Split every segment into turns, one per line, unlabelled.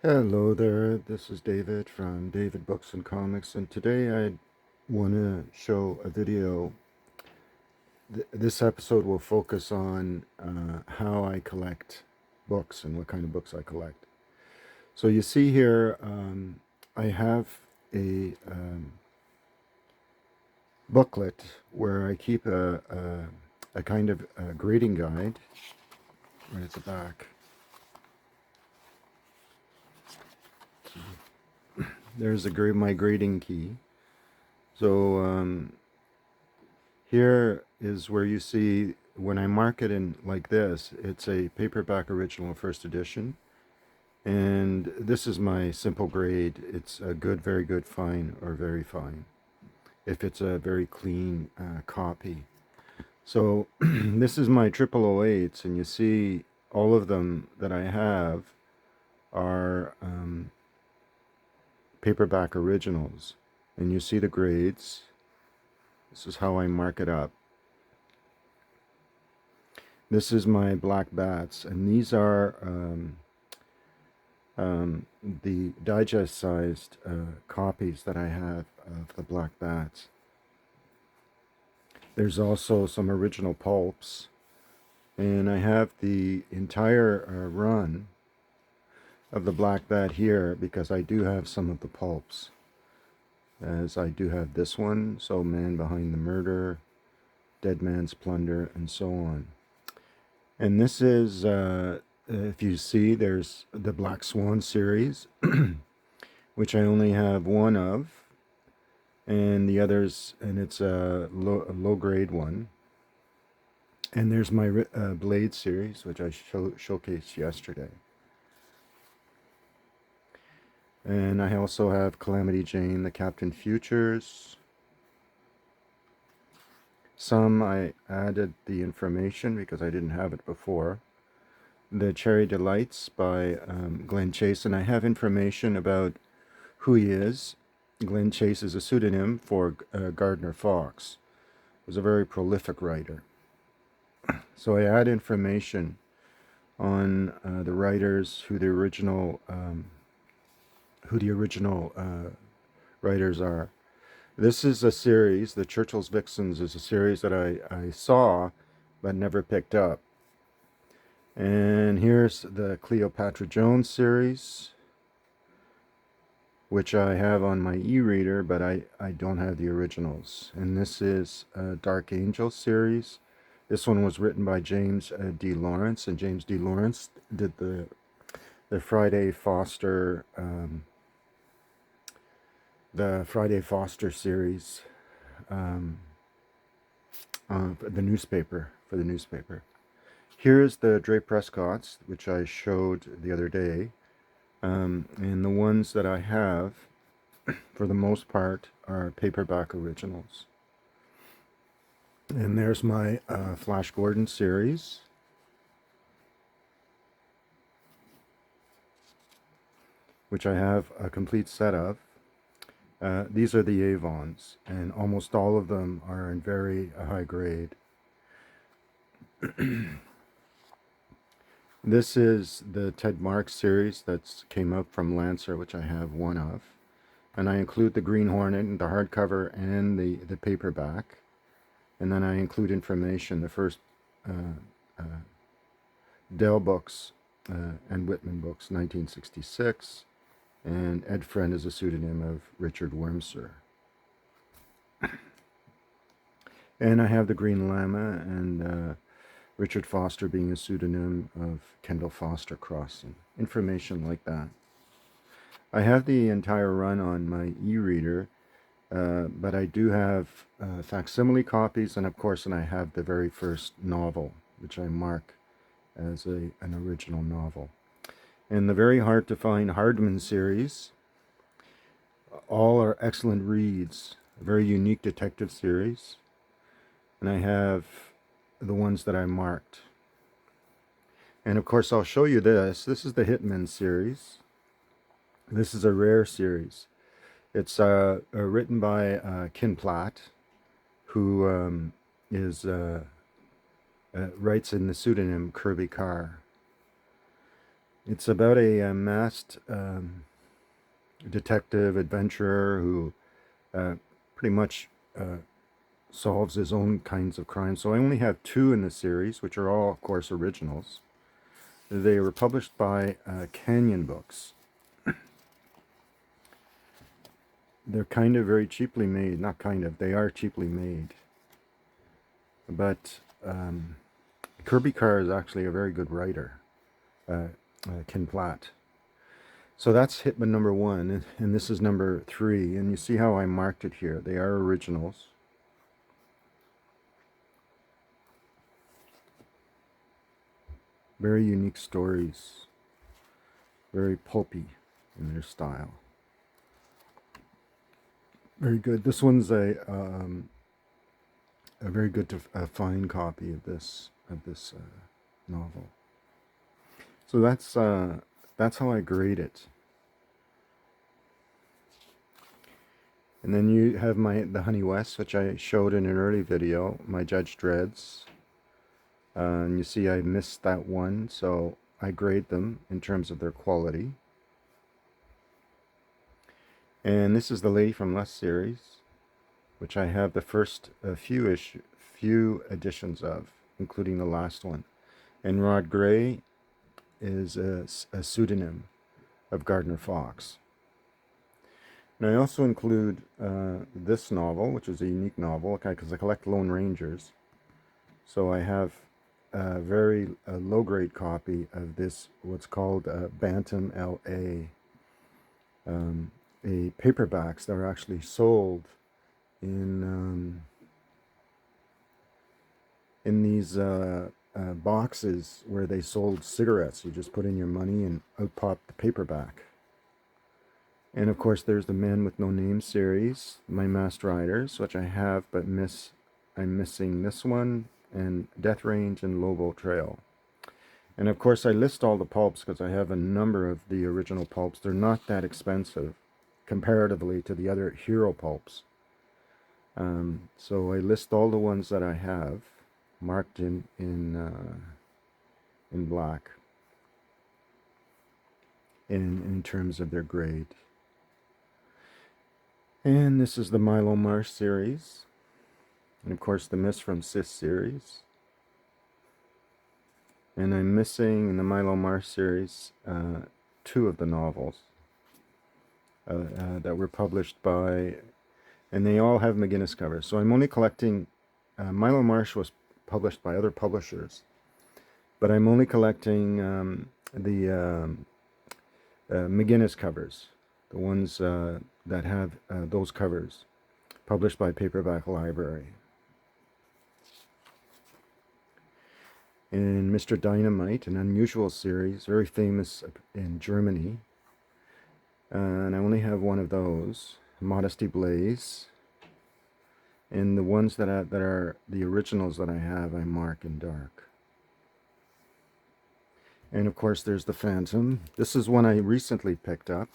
Hello there, this is David from David Books and Comics, and today I want to show a video. This episode will focus on how I collect books and what kind of books I collect. So you see here, I have a booklet where I keep a kind of a grading guide right at the back. There's my grading key. So here is where you see when I mark it in like this, it's a paperback original first edition. And this is my simple grade. It's a good, very good, fine, or very fine, if it's a very clean copy. So this is my 0008s, and you see all of them that I have are paperback originals. And you see the grades. This is how I mark it up. This is my black bats, and these are the digest-sized copies that I have of the black bats. There's also some original pulps, and I have the entire run of the black bat here because I do have some of the pulps, as I do have this one, So Man Behind the Murder, Dead Man's Plunder, and so on. And this is, if you see, there's the Black Swan series, which I only have one of, and the others, and it's a low grade one. And there's my Blade series, which I showcased yesterday. And I also have Calamity Jane, the Captain Futures. Some I added the information because I didn't have it before. The Cherry Delights by Glenn Chase, and I have information about who he is. Glenn Chase is a pseudonym for Gardner Fox. He was a very prolific writer. So I add information on the writers, who the original writers are. This is a series. The Churchill's Vixens is a series that I saw but never picked up. And here's the Cleopatra Jones series, which I have on my e-reader, but I don't have the originals. And this is a Dark Angel series. This one was written by James D. Lawrence, and James D. Lawrence did the Friday Foster series, for the newspaper. Here's the Dre Prescott's, which I showed the other day. And the ones that I have, for the most part, are paperback originals. And there's my Flash Gordon series. Which I have a complete set of. These are the Avons, and almost all of them are in very high grade. This is the Ted Marks series that came up from Lancer, which I have one of. And I include the Green Hornet, and the hardcover, and the paperback. And then I include information, the first Dell books and Whitman books, 1966. And Ed Friend is a pseudonym of Richard Wormser. And I have the Green Llama, and Richard Foster being a pseudonym of Kendall Foster Cross, and information like that. I have the entire run on my e-reader, but I do have facsimile copies, and of course, I have the very first novel, which I mark as an original novel. And the very hard to find Hardman series, all are excellent reads, a very unique detective series. And I have the ones that I marked. And of course, I'll show you this. This is the Hitman series. This is a rare series. It's written by Ken Platt, who writes in the pseudonym Kirby Carr. It's about a masked detective adventurer who uh, pretty much solves his own kinds of crimes. So I only have two in the series, which are all, of course, originals. They were published by Canyon Books. They're kind of very cheaply made. Not kind of, they are cheaply made. But Kirby Carr is actually a very good writer, Ken Platt. So that's Hitman number 1, and this is number 3. And you see how I marked it here. They are originals. Very unique stories. Very pulpy in their style. Very good. This one's a very good to fine copy of this novel. So that's how I grade it. And then you have the Honey West, which I showed in an early video, my Judge Dreads. And you see I missed that one, so I grade them in terms of their quality. And this is the Lady from Lust series, which I have the first few editions of, including the last one. And Rod Gray is a pseudonym of Gardner Fox. And I also include this novel, which is a unique novel, because I collect Lone Rangers. So I have a very low-grade copy of this, what's called Bantam L.A. Paperbacks that are actually sold in these boxes where they sold cigarettes. You just put in your money and out popped the paperback. And of course there's the Men with No Name series, my Masked Riders, which I have, but I'm missing this one, and Death Range and Lobo Trail. And of course I list all the pulps because I have a number of the original pulps. They're not that expensive comparatively to the other hero pulps. So I list all the ones that I have marked in black in terms of their grade. And this is the Milo Marsh series, and of course the Miss from Sis series. And I'm missing in the Milo Marsh series 2 of the novels that were published by, and they all have McGinnis covers. So I'm only collecting, Milo Marsh was published by other publishers, but I'm only collecting the McGinnis covers, the ones that have those covers, published by Paperback Library. In Mr. Dynamite, an unusual series, very famous in Germany. And I only have one of those, Modesty Blaze. And the ones that are the originals that I have, I mark in dark. And of course there's the Phantom. This is one I recently picked up.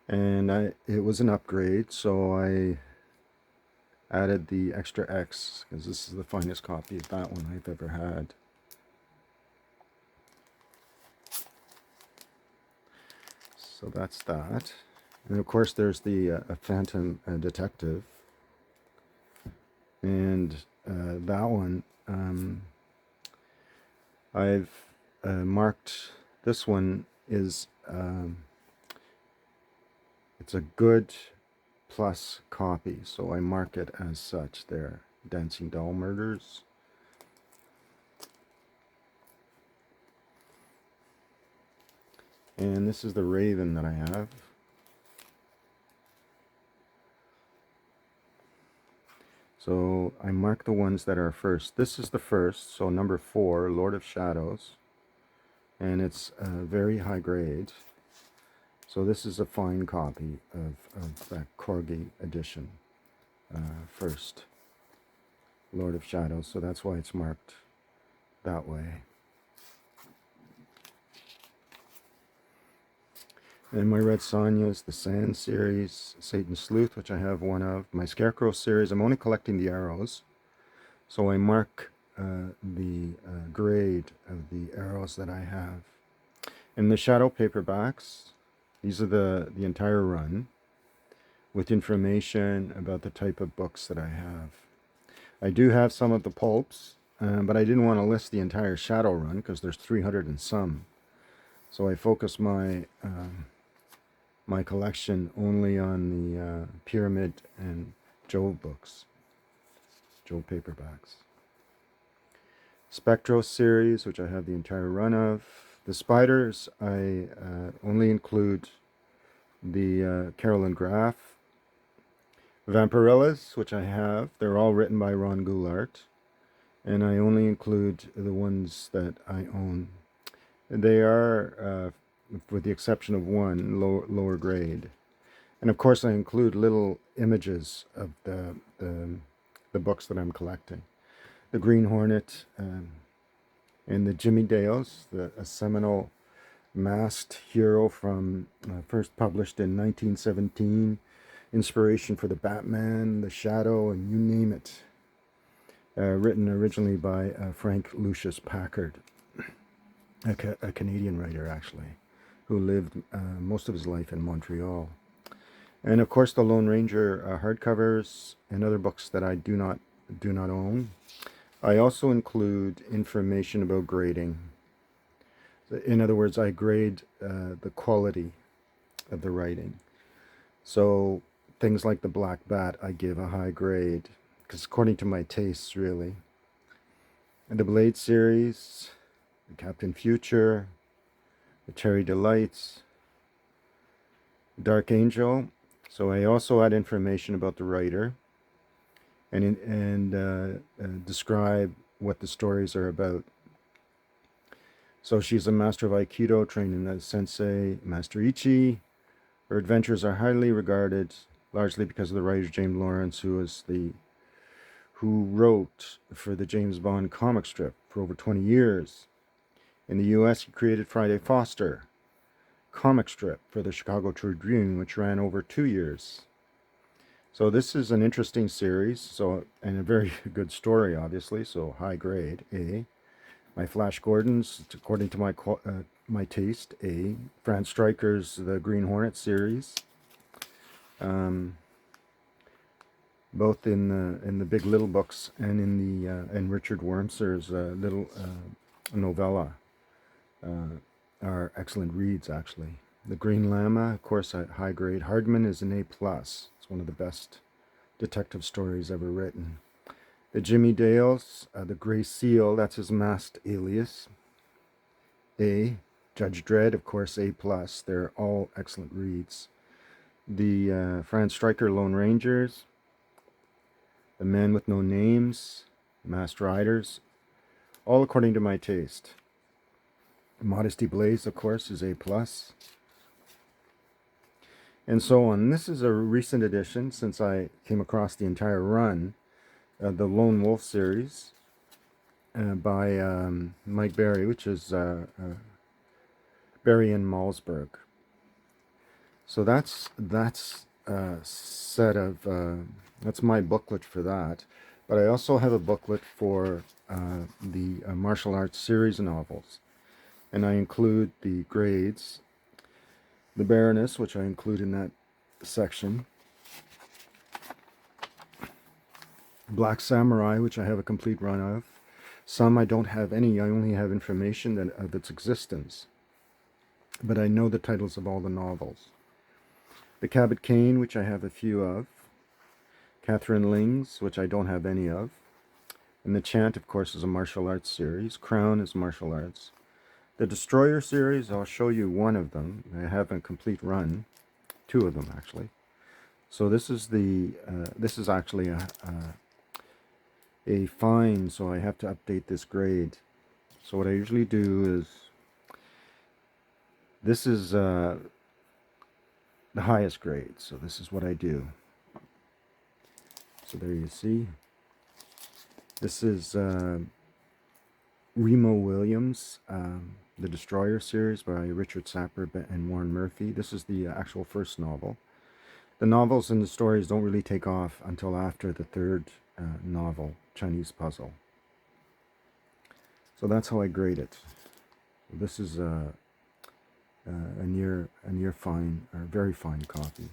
And it was an upgrade, so I added the extra X, because this is the finest copy of that one I've ever had. So that's that. And of course there's the Phantom Detective. And that one, I've marked, this one is, it's a good plus copy, so I mark it as such there. Dancing Doll Murders. And this is the Raven that I have. So I mark the ones that are first. This is the first, so number 4, Lord of Shadows. And it's very high grade. So this is a fine copy of that Corgi edition, first, Lord of Shadows. So that's why it's marked that way. And my Red Sonja is the Sand series, Satan's Sleuth, which I have one of. My Scarecrow series, I'm only collecting the arrows. So I mark the grade of the arrows that I have. And the shadow paperbacks, these are the entire run with information about the type of books that I have. I do have some of the pulps, but I didn't want to list the entire shadow run because there's 300 and some. So I focus my my collection only on the Pyramid and Jove books, Jove paperbacks. Spectro series, which I have the entire run of. The spiders, I only include the Carolyn Graff. Vampirellas, which I have, they're all written by Ron Goulart, and I only include the ones that I own. They are, with the exception of one, lower grade. And of course I include little images of the books that I'm collecting. The Green Hornet and the Jimmy Dales, a seminal masked hero from first published in 1917. Inspiration for the Batman, the Shadow, and you name it. Written originally by Frank Lucius Packard, a Canadian writer actually, who lived most of his life in Montreal. And of course the Lone Ranger hardcovers and other books that I do not own. I also include information about grading. In other words, I grade the quality of the writing. So things like the Black Bat, I give a high grade, because according to my tastes, really. And the Blade series, the Captain Future, the Cherry Delights, Dark Angel. So I also add information about the writer and describe what the stories are about. So she's a master of Aikido, trained in the Sensei Master Ichi. Her adventures are highly regarded, largely because of the writer James Lawrence, who wrote for the James Bond comic strip for over 20 years. In the US, he created Friday Foster comic strip for the Chicago Tribune, which ran over 2 years. So this is an interesting series, and a very good story, obviously, so high grade, A. My Flash Gordons, according to my taste, A. Franz Stryker's The Green Hornet series, both in the Big Little books and in Richard Wormser's little novella, are excellent reads actually. The Green Llama, of course, at high grade. Hardman is an A+. It's one of the best detective stories ever written. The Jimmy Dales, the Gray Seal, that's his masked alias, A. Judge Dredd, of course, A+. They're all excellent reads. The Franz Stryker Lone Rangers, The Man with No Names, Masked Riders, all according to my taste. Modesty Blaze, of course, is A+. And so on. This is a recent addition since I came across the entire run, the Lone Wolf series by Mike Berry, which is Berry and Malsberg. So that's set of that's my booklet for that. But I also have a booklet for the martial arts series novels, and I include the grades. The Baroness, which I include in that section. Black Samurai, which I have a complete run of. Some I don't have any, I only have information of its existence. But I know the titles of all the novels. The Cabot Cane, which I have a few of. Catherine Ling's, which I don't have any of. And The Chant, of course, is a martial arts series. Crown is martial arts. The Destroyer series, I'll show you one of them. I have a complete run, 2 of them actually. So this is this is actually a fine, so I have to update this grade. So what I usually do is, this is the highest grade, so this is what I do. So there you see. This is Remo Williams, The Destroyer series by Richard Sapper and Warren Murphy. This is the actual first novel. The novels and the stories don't really take off until after the 3rd novel, Chinese Puzzle. So that's how I grade it. This is a near fine or very fine copy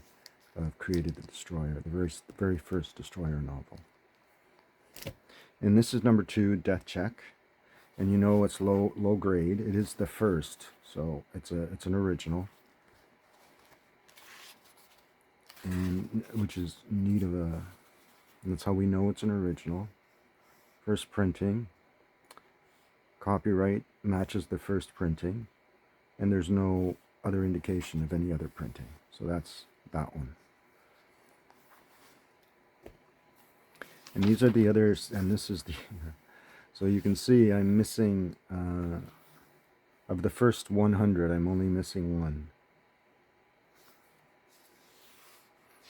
of Created the Destroyer, the very first Destroyer novel. And this is number 2, Death Check. And you know it's low grade. It is the first, so it's an original, and which is neat of a. And that's how we know it's an original. First printing. Copyright matches the first printing, and there's no other indication of any other printing. So that's that one. And these are the others, and this is the. So you can see I'm missing, of the first 100, I'm only missing one.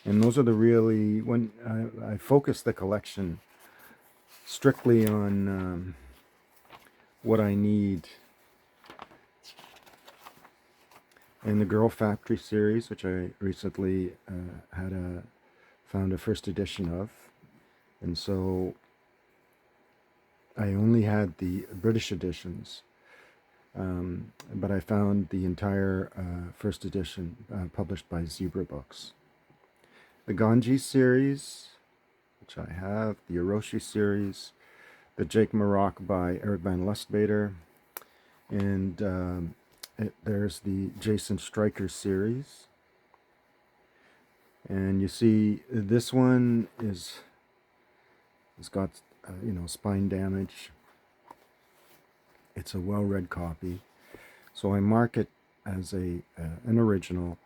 And those are the really, when I focus the collection strictly on what I need. In the Girl Factory series, which I recently found a first edition of, and so I only had the British editions, but I found the entire first edition published by Zebra Books. The Ganji series, which I have, the Orochi series, the Jake Maroc by Eric Van Lustbader, and there's the Jason Stryker series. And you see this one has got spine damage. It's a well-read copy, so I mark it as an original,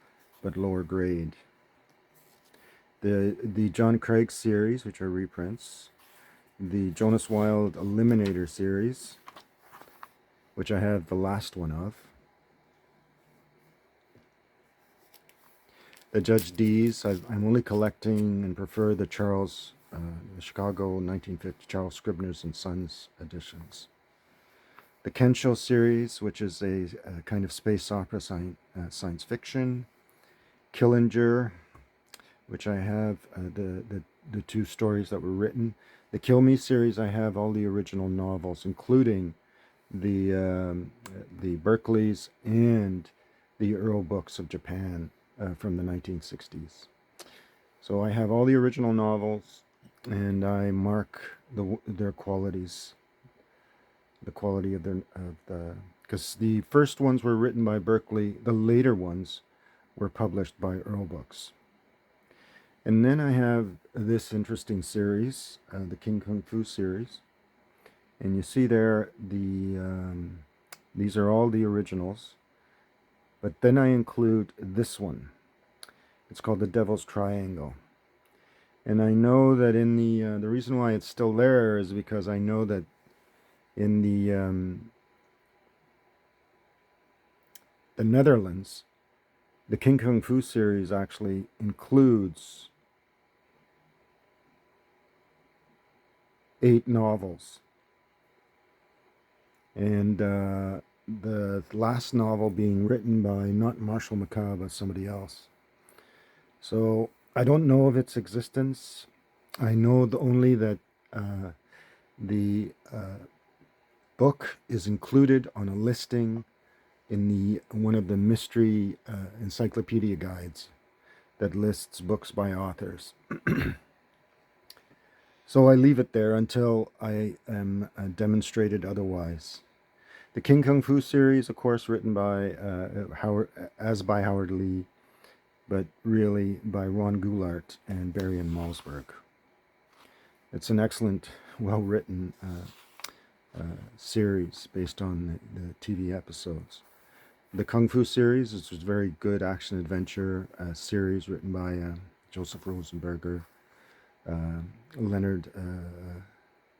but lower grade. The John Craig series, which are reprints, the Jonas Wilde Eliminator series, which I have the last one of, the Judge D's. I'm only collecting and prefer the the Chicago 1950 Charles Scribner's and Sons editions. The Kensho series, which is a kind of space opera science fiction. Killinger, which I have the 2 stories that were written. The Kill Me series, I have all the original novels, including the Berkeley's and the Earl books of Japan from the 1960s. So I have all the original novels, and I mark their qualities, the quality of because the first ones were written by Berkeley, the later ones were published by Earl Books. And then I have this interesting series, the King Kung Fu series, and you see there these are all the originals, but then I include this one. It's called The Devil's Triangle, and I know that in the reason why it's still there is because I know that in the Netherlands, the King Kung Fu series actually includes 8 novels, and the last novel being written by not Marshall McLuhan but somebody else. So I don't know of its existence. I know only that the book is included on a listing in one of the mystery encyclopedia guides that lists books by authors. So I leave it there until I am demonstrated otherwise. The King Kung Fu series, of course, written by Howard Lee, but really by Ron Goulart and Barry Malzberg. It's an excellent, well-written series based on the TV episodes. The Kung Fu series is a very good action-adventure series written by Joseph Rosenberger, Leonard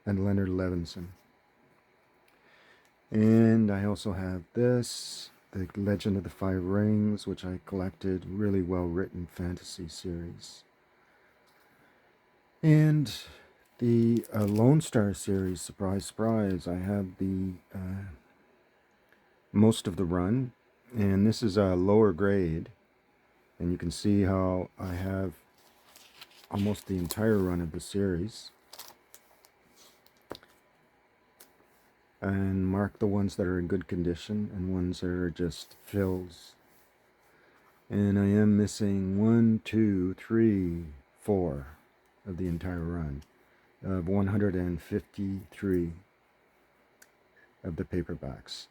Levinson. And I also have this, The Legend of the 5 Rings, which I collected, really well-written fantasy series. And the Lone Star series, surprise, surprise, I have the most of the run, and this is a lower grade, and you can see how I have almost the entire run of the series, and mark the ones that are in good condition and ones that are just fills And I am missing 1, 2, 3, 4 of the entire run of 153 of the paperbacks.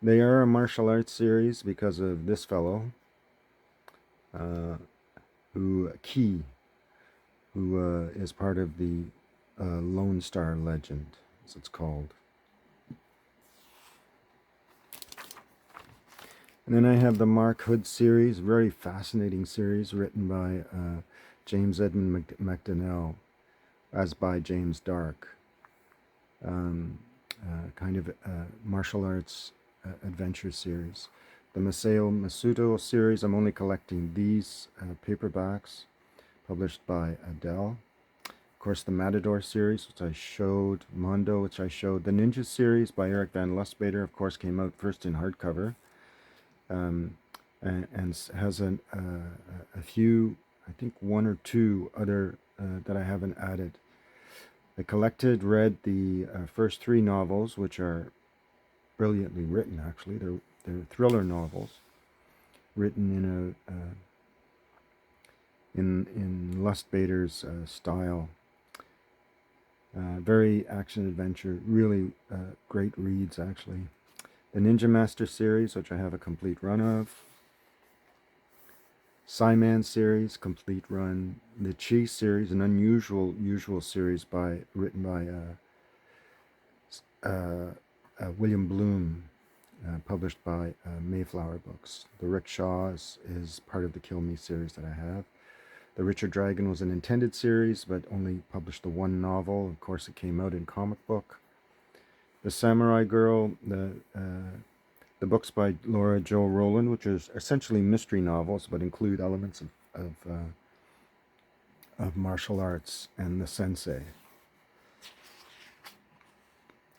They are a martial arts series because of this fellow, who is part of the Lone Star Legend, as it's called. And then I have the Mark Hood series, very fascinating series written by James Edmund McDonnell, as by James Dark. Kind of martial arts adventure series. The Masao Masuto series, I'm only collecting these paperbacks published by Adele. Of course, the Matador series, which I showed, Mondo, which I showed. The Ninja series by Eric Van Lustbader, of course, came out first in hardcover. And has a few, I think 1 or 2 other that I haven't added. I read the first 3 novels, which are brilliantly written. Actually, they're thriller novels, written in Lustbader's style. Very action adventure, really great reads actually. The Ninja Master series, which I have a complete run of. Psyman series, complete run. The Chi series, an usual series written by William Bloom, published by Mayflower Books. The Rickshaw is part of the Kill Me series that I have. The Richard Dragon was an intended series, but only published the 1 novel. Of course, it came out in comic book. The Samurai Girl, the books by Laura Jo Rowland, which is essentially mystery novels, but include elements of martial arts, and The Sensei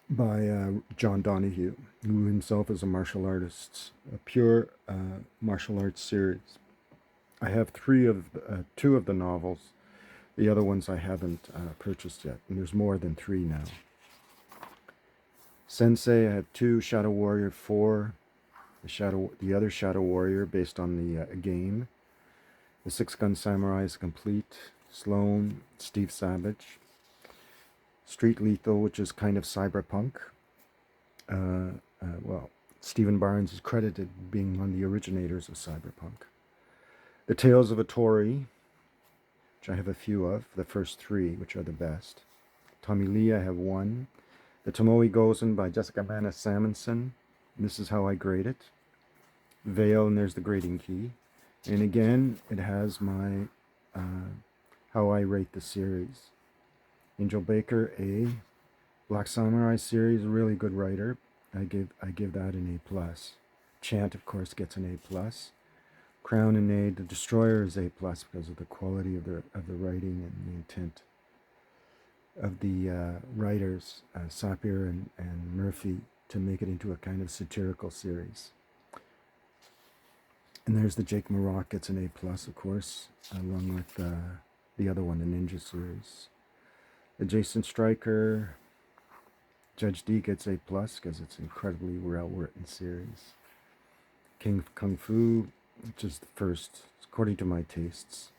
by John Donahue, who himself is a martial artist, a pure martial arts series. I have 2 of the novels. The other ones I haven't purchased yet, and there's more than 3 now. Sensei, I have 2, Shadow Warrior 4, the other Shadow Warrior based on the game. The 6 Gun Samurai is complete. Sloan, Steve Savage. Street Lethal, which is kind of cyberpunk. Well, Stephen Barnes is credited being one of the originators of cyberpunk. The Tales of Atori, which I have a few of, the first 3, which are the best. Tommy Lee, I have 1. The Tomoe Gozen by Jessica Manna Samuelson. This is how I grade it. Veil, and there's the grading key. And again, it has my how I rate the series. Angel Baker, A. Black Samurai series, really good writer. I give that an A+. Chant, of course, gets an A+. Crown and A. The Destroyer is A+ because of the quality of the writing and the intent of the writers, Sapir and Murphy, to make it into a kind of satirical series. And there's the Jake Maroc, gets an A+, of course, along with the other one, the Ninja series. The Jason Stryker, Judge D gets A+ because it's incredibly well-written series. King Kung Fu, which is the first, according to my tastes.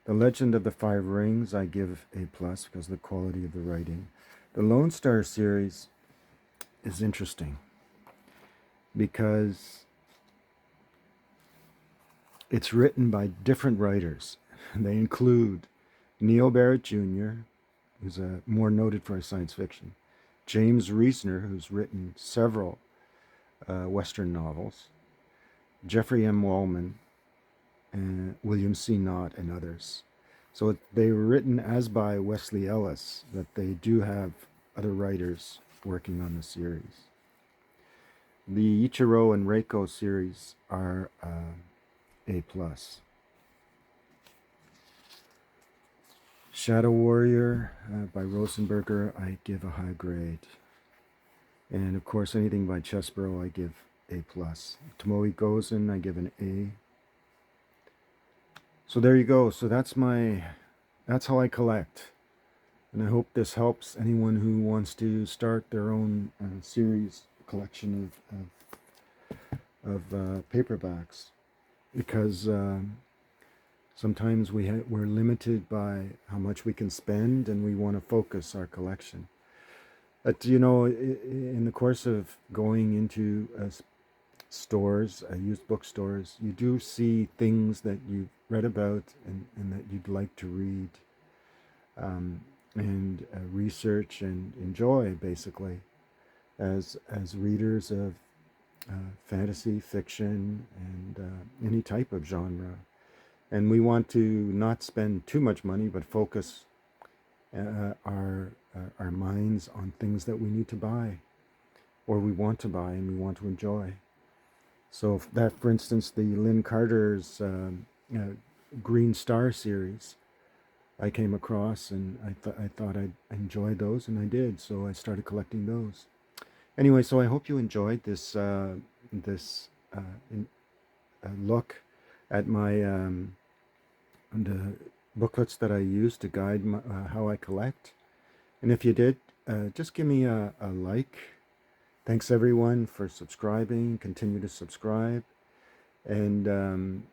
The Legend of the 5 Rings, I give A+ because of the quality of the writing. The Lone Star series is interesting because it's written by different writers. They include Neil Barrett Jr., who's more noted for his science fiction. James Reesner, who's written several Western novels. Jeffrey M. Wallman, and William C. Knott, and others. So they were written as by Wesley Ellis, but they do have other writers working on the series. The Ichiro and Reiko series are A+. Shadow Warrior by Rosenberger, I give a high grade. And of course, anything by Chesbrough, I give A+. Tomoe Gozen, I give an A. So there you go. So that's how I collect. And I hope this helps anyone who wants to start their own series collection of paperbacks. because sometimes we're limited by how much we can spend, and we want to focus our collection. But in the course of going into stores, used bookstores, you do see things that you've read about and that you'd like to read, and research and enjoy, basically, as readers of fantasy fiction and any type of genre. And we want to not spend too much money, but focus our minds on things that we need to buy, or we want to buy and we want to enjoy. So that, for instance, the Lynn Carter's Green Star series, I came across, and I thought I'd enjoy those, and I did. So I started collecting those. Anyway, so I hope you enjoyed this look at my the booklets that I use to guide how I collect. And if you did, just give me a like. Thanks everyone for subscribing. Continue to subscribe, and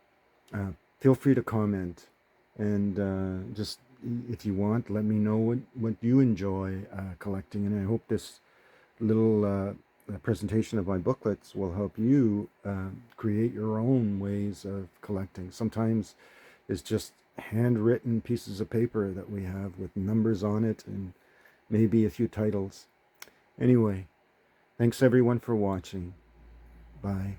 feel free to comment. And just, if you want, let me know what you enjoy collecting. And I hope this little presentation of my booklets will help you create your own ways of collecting. Sometimes it's just handwritten pieces of paper that we have with numbers on it and maybe a few titles. Anyway, thanks everyone for watching. Bye.